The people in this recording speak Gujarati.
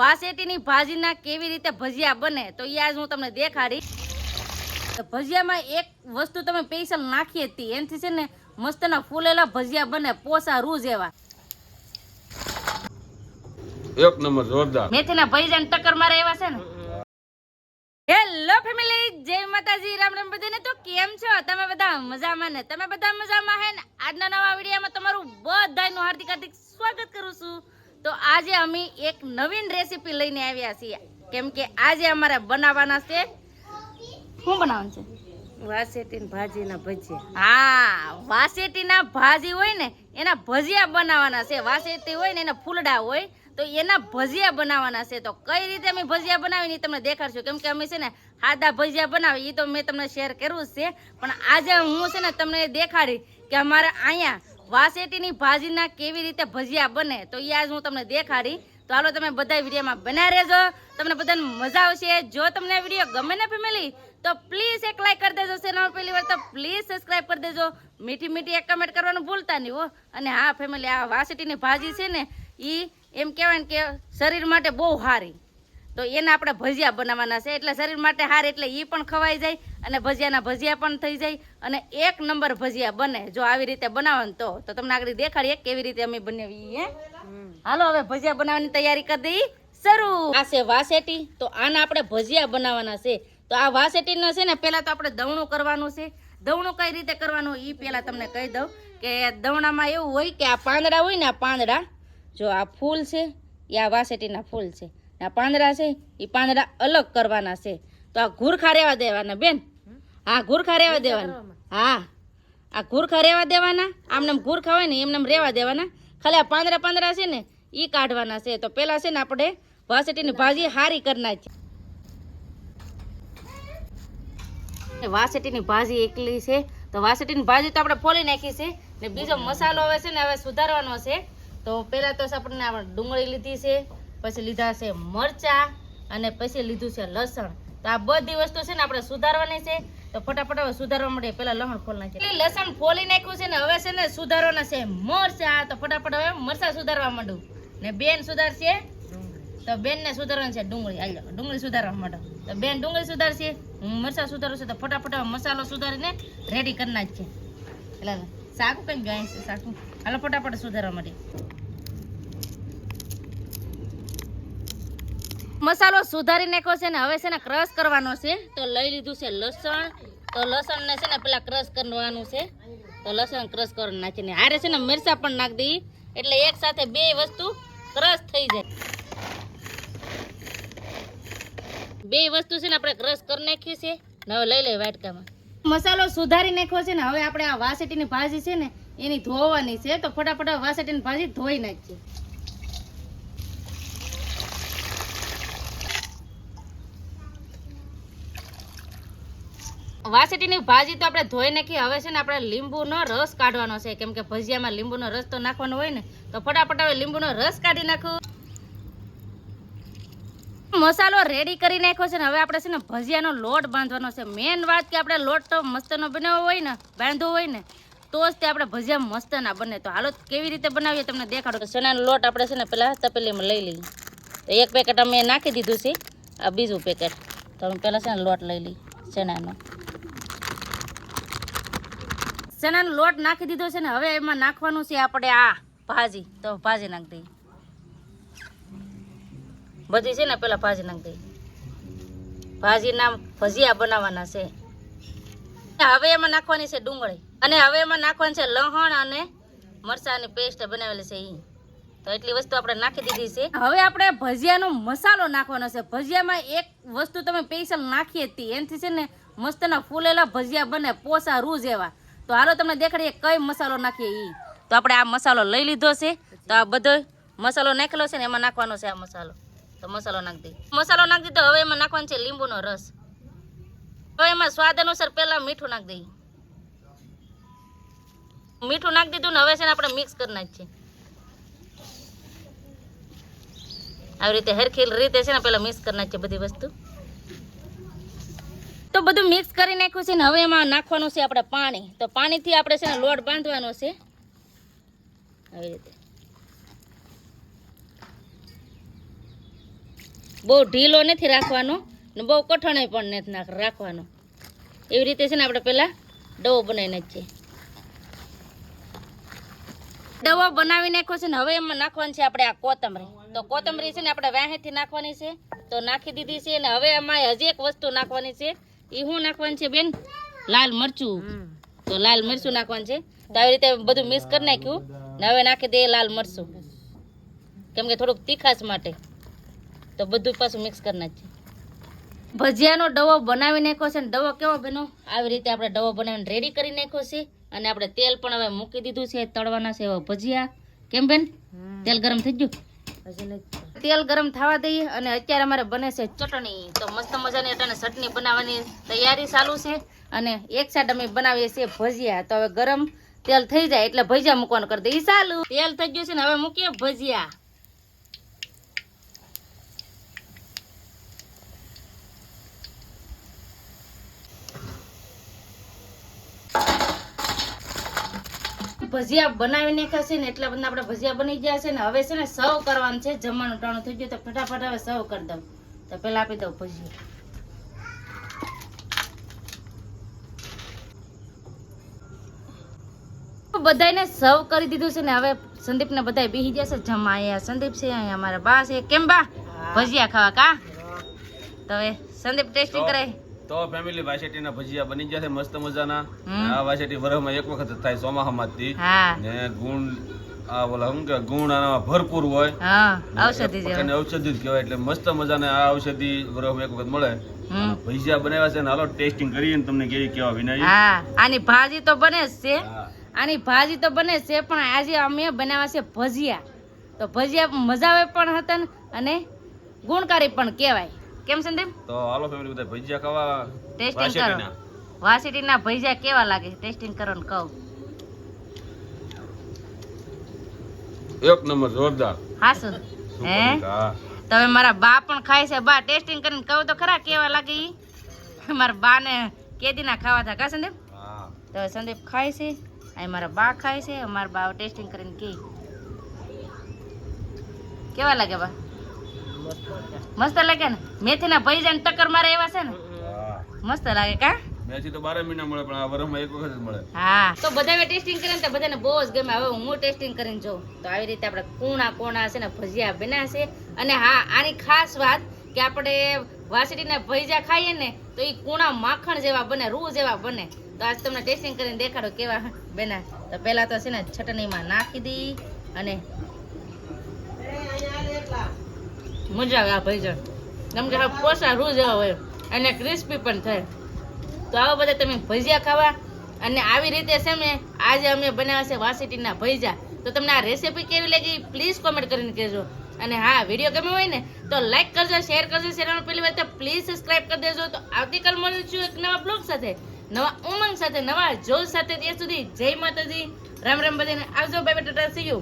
વાસેટીની ભાજીના કેવી રીતે ભજીયા બને તો એ આજ હું તમને દેખાડી. ભજીયામાં એક વસ્તુ તમે સ્પેશિયલ નાખી હતી, એનાથી છે ને મસ્તના ફૂલેલા ભજીયા બને, પોસા રૂ જેવા. એક નંબર જોરદાર મેથીના ભજીયાને ટક્કર મારે એવા છે ને. હેલો ફેમિલી, જય માતાજી, રામ રામ બધાને. તો કેમ છો તમે બધા? મજામાં ને? તમે બધા મજામાં હે ને? આજના નવા વિડીયોમાં તમારું બધાનું હાર્દિક હાર્દિક સ્વાગત કરું છું. તો આજે અમે એક નવીન રેસીપી લઈને આવ્યા છીએ, કેમ કે આજે અમારે બનાવવાના છે. શું બનાવવાનું છે? વાસેટીની ભાજીના ભજીયા. હા, વાસેટીના ભાજી હોય ને એના ભજીયા બનાવવાના છે. વાસેટી હોય ને એના ફૂલડા હોય તો એના ભજીયા બનાવવાના છે. તો કઈ રીતે અમે ભજીયા બનાવીને તમને દેખાડશું, કેમ કે અમે છે ને સાદા ભજીયા બનાવી એ તો મેં તમને શેર કર્યું જ છે, પણ આજે હું છે ને તમને દેખાડી કે અમારે અહીંયા વાસેટીની ભાજીના કેવી રીતે ભજીયા બને તો એ આજ હું તમને દેખાડી. તો હાલો તમે બધા વિડીયોમાં બના રહેજો, તમને બધાને મજા આવશે. જો તમને આ વિડીયો ગમે ને ફેમિલી તો પ્લીઝ એક લાઈક કરી દેજો, ચેનલ પહેલી વાર તો પ્લીઝ સબસ્ક્રાઇબ કરી દેજો, મીઠી મીઠી એક કમેન્ટ કરવાનું ભૂલતા નહીં હો. અને હા ફેમિલી, આ વાસેટીની ભાજી છે ને એ એમ કહેવાય ને કે શરીર માટે બહુ સારી, તો એના આપણે ભજીયા બનાવવાના છે. એટલે શરીર માટે સારી એટલે એ પણ ખવાઈ જાય અને ભજીયાના ભજીયા પણ થઈ જાય અને એક નંબર ભજીયા બને જો આવી રીતે બનાવો તો તમને આગળ દેખાડીએ કેવી રીતે અમે બનાવીએ. હાલો હવે ભજીયા બનાવવાની તૈયારી કરી દઈએ શરૂ. આ છે વાસેટી, તો આના આપણે ભજીયા બનાવવાના છે. તો આ વાસેટીના છે ને પહેલા તો આપણે દવણું કરવાનું છે. દવણું કઈ રીતે કરવાનું એ પહેલા તમને કહી દઉં કે દવણામાં એવું હોય કે આ પાંદડા હોય ને, આ પાંદડા જો આ ફૂલ છે એ આ વાસેટીના ફૂલ છે, આ પાંદડા છે એ પાંદડા અલગ કરવાના છે. તો આ ઘૂરખા રહેવા દેવાના બેન. હા, ઘૂરખા રહેવા દેવાના. હા, આ ઘૂરખા રહેવા દેવાના. આમને ઘૂરખા હોય ને એમને રહેવા દેવાના. ખાલી આ પાંદડા છે ને એ કાઢવાના છે. તો પેલા છે ને આપણે વાસેટીની ભાજી હારી કરી નાખીએ. વાસેટીની ભાજી એકલી છે તો વાસેટીની ભાજી તો આપણે ફોલી નાખી છે ને બીજો મસાલો હવે છે ને હવે સુધારવાનો છે. તો પહેલા તો આપણને આપણે ડુંગળી લીધી છે, પછી લીધા છે મરચા અને પછી લીધું છે લસણ. તો આ બધી વસ્તુ છે ને આપણે સુધારવાની છે. તો ફટાફટ હવે સુધારવા માટે પેલા લસણ ફોલી નાખીએ. લસણ ફોલી નાખ્યું છે ને હવે છે ને સુધારવાના છે મરચા. તો ફટાફટ હવે મરચા સુધારવા માંડું ને બેન સુધારશે. તો બેન ને સુધારવાની છે ડુંગળી. હાલો ડુંગળી સુધારવા માંડો. તો બેન ડુંગળી સુધારશે, હું મરચા સુધારું છું. તો ફટાફટ મસાલો સુધારીને રેડી કરી નાખીએ. એટલે શાકું કઈ ગાય છે શાકું. હાલો ફટાફટ સુધારવા માટે મસાલો સુધારી નાખ્યો છે ને હવે છે ને ક્રશ કરવાનો છે. તો લઈ લીધું છે લસણ. તો લસણ ને છે ને પેલા ક્રશ કરવાનું છે. તો લસણ ક્રશ કરી નાખીને હારે છે ને મરચા પણ નાખી દઈએ એટલે એક સાથે બે વસ્તુ ક્રશ થઈ જાય. બે વસ્તુ છે ને આપણે ક્રશ કરી નાખી છે ને હવે લઈ લઈએ વાટકામાં. મસાલો સુધારી નાખ્યો છે ને હવે આપણે આ વાસેટીની ભાજી છે ને એની ધોવાની છે. તો ફટાફટ વાસેટીની ભાજી ધોઈ નાખીએ. વાસેટીની ભાજી તો આપણે ધોઈ નાખી. હવે છે ને આપણે લીંબુનો રસ કાઢવાનો છે, કેમ કે ભજીયામાં લીંબુનો રસ તો નાખવાનો હોય ને. તો ફટાફટ હવે લીંબુનો રસ કાઢી નાખું. મસાલો રેડી કરી નાખ્યો છે ને હવે આપણે છે ને ભજીયાનો લોટ બાંધવાનો છે. મેન વાત કે આપણે લોટ તો મસ્તનો બનાવવો હોય ને, બાંધવો હોય ને તો જ તે આપણે ભજીયા મસ્તના બને. તો હાલો કેવી રીતે બનાવીએ તમને દેખાડો. તો ચણાનો લોટ આપણે છે ને પેલા તપેલીમાં લઈ લઈએ. તો એક પેકેટ અમે નાખી દીધું છે, આ બીજું પેકેટ. તો અમે પેલા છે ને લોટ લઈ લઈએ ચણાનો. ચણાનો લોટ નાખી દીધો છે ને હવે એમાં નાખવાનું છે આપણે આ ભાજી. તો ભાજી નાખી દઈએ બધી છે ને પેલા ભાજી નાખી દઈએ. ભાજીના ભજીયા બનાવવાના છે. હવે એમાં નાખવાની છે ડુંગળી અને હવે એમાં નાખવાની છે લસણ અને મરચાની પેસ્ટ બનાવેલી છે એ. તો એટલી વસ્તુ આપણે નાખી દીધી છે. હવે આપણે ભજીયાનો મસાલો નાખવાનો છે. ભજીયામાં એક વસ્તુ તમે સ્પેશિયલ નાખી હતી, એનાથી છે ને મસ્તના ફૂલેલા ભજીયા બને, પોસા રૂ જેવા. તો હાલો તમને દેખાડીએ કઈ મસાલો નાખીએ એ. તો આપણે આ મસાલો લઈ લીધો છે. તો આ બધો મસાલો નાખેલો છે ને એમાં નાખવાનો છે આ મસાલો. તો મસાલો નાખી દઈએ. મસાલો નાખી દીધો હવે એમાં નાખવાનો છે લીંબુનો રસ. હવે એમાં સ્વાદ અનુસાર પહેલા મીઠું નાખી દઈએ. મીઠું નાખી દીધું ને હવે છે ને આપણે મિક્સ કરી નાખીએ આવી રીતે હરખી રીતે છે ને પેલા મિક્સ કરી નાખીએ બધી વસ્તુ. તો બધું મિક્સ કરી નાખ્યું છે ને હવે એમાં નાખવાનું છે આપણે પાણી. તો પાણીથી આપણે છે ને લોટ બાંધવાનો છે આવી રીતે. બહુ ઢીલો નથી રાખવાનો ને બહુ કઠણ પણ નથી રાખવાનો. એવી રીતે છે ને આપણે પહેલાં ડવો બનાવી નાખીએ. ડવો બનાવી નાખ્યો છે ને હવે એમાં નાખવાની છે આપણે આ કોથમરી. તો કોથમરી છે ને આપણે વાહેથી નાખવાની છે, તો નાખી દીધી છે. અને હવે એમાં હજી એક વસ્તુ નાખવાની છે. એ શું નાખવાની છે બેન? લાલ મરચું. તો લાલ મરચું નાખવાનું છે. તો આવી રીતે બધું મિક્સ કરી નાખ્યું ને હવે નાખી દઈએ લાલ મરચું, કેમ કે થોડુંક તીખાશ માટે. તો બધું પાછું મિક્સ કરી નાખીએ. ભજીયાનો ડવો બનાવી નાખ્યો છે ને ડવો કેવો બનો? આવી રીતે આપણે ડવો બનાવીને રેડી કરી નાખ્યો છે. અને આપણે તેલ પણ હવે મૂકી દીધું છે, તળવાના છે એવા ભજીયા. કેમ બેન, તેલ ગરમ થઈ ગયું? તેલ ગરમ થવા દઈએ. અને અત્યારે અમારે બને છે ચટણી. તો મસ્ત મજાની અટાણે ચટણી બનાવવાની તૈયારી ચાલુ છે. અને એક સાઈડ અમે બનાવીએ છીએ ભજીયા. તો હવે ગરમ તેલ થઈ જાય એટલે ભજીયા મૂકવાનું કરી દઈએ. ચાલુ તેલ થઈ ગયું છે ને હવે મૂકીએ ભજીયા. ભજીયા બનાવી નાખ્યા છે ને એટલા બધા આપણે ભજીયા બની ગયા છે ને હવે છે ને સર્વ કરવાનું છે. જમવાનું ટાણું થઈ ગયું તો ફટાફટ હવે સર્વ કરી દઉં. તો પેલા આપી દઉં ભજીયા. બધાને સર્વ કરી દીધું છે ને હવે સંદીપ ને બધા બેસી જશે જમવા. અહીંયા સંદીપ છે, અહીંયા અમારા બા છે. કેમ બા, ભજીયા ખાવા કા? તો હવે સંદીપ ટેસ્ટિંગ કરે. તો ફેમિલી વાસેટીના ભજીયા બની ગયા છે મસ્ત મજાના. આ વાસેટી વરસમાં એક વખત જ થાય, ચોમાસામાંથી. હા ને ગુણ આ ઓલા શું કે ગુણ આનામાં ભરપૂર હોય. હા, ઔષધિ જેવું. અને ઔષધિ જ કહેવાય. એટલે મસ્ત મજાના આ ઔષધિ વરસમાં એક વખત મળે. અને ભજીયા બનાવ્યા છે ને હાલો ટેસ્ટિંગ કરીએ ને તમને કેવી કેવા વિનાય. હા, આની ભાજી તો બને જ છે. હા. આની ભાજી તો બને છે પણ આજે અમે બનાવ્યા છે ભજીયા. તો ભજીયા મજા આવે પણ હતા ને અને ગુણકારી પણ કહેવાય. કેમ સંદીપ? તો હાલો ફેમિલી બધા ભજીયા ખાવા. ટેસ્ટિંગ કરો. વાસીટીના ભજીયા કેવા લાગે ટેસ્ટિંગ કરો ને કહો. એક નંબર જોરદાર. હાસુ હે? હા. તમે મારા બા પણ ખાય છે. બા ટેસ્ટિંગ કરીને કહો તો ખરા કેવા લાગે ઈ. મારા બા ને કેદીના ખાવા હતા કા સંદીપ? હા. તો સંદીપ ખાય છે, અહીં મારા બા ખાય છે. મારા બા ટેસ્ટિંગ કરીને કે કેવા લાગે બા? મસ્ત લાગે ને? મેથીના ભજીયા ને ટક્કર મારે એવા છે ને? હા. મસ્ત લાગે કા? મેથી તો 12 મહિના મળે પણ આ વરસમાં એક વખત જ મળે. હા. તો બધાએ ટેસ્ટિંગ કરીને તો બધાને બહુ જ ગમે. હવે હું ટેસ્ટિંગ કરીને જોઉં. તો આવી રીતે આપણે કોણા કોણા છે ને ભજીયા બન્યા છે. અને હા, આની ખાસ વાત કે આપણે વાસળીના ભજીયા ખાઈએ ને તો એ કોણા માખણ જેવા બને, રૂ જેવા બને. તો આજ તમને ટેસ્ટિંગ કરીને દેખાડો કેવા બન્યા. તો પહેલા તો છે ને ચટણીમાં નાખી દી અને મજા આવે આ ભજીયા. કેમ કે પોસા રૂ જેવા હોય અને ક્રિસ્પી પણ થાય. તો આવો બધા તમે ભજીયા ખાવા. અને આવી રીતે છે ને આજે અમે બનાવ્યા છે વાસળીના ભજીયા. તો તમને આ રેસીપી કેવી લાગી પ્લીઝ કોમેન્ટ કરીને કહેજો. અને હા, વિડીયો ગમ્યો હોય ને તો લાઈક કરજો, શેર કરજો. ચેનલ પહેલી વાર તો પ્લીઝ સબસ્ક્રાઇબ કરી દેજો. તો આવતીકાલ મળીશું એક નવા બ્લોગ સાથે, નવા ઉમંગ સાથે, નવા જોશ સાથે. ત્યાં સુધી જય માતાજી, રામ રામ બધાને. આવજો, bye bye, Tata, C you.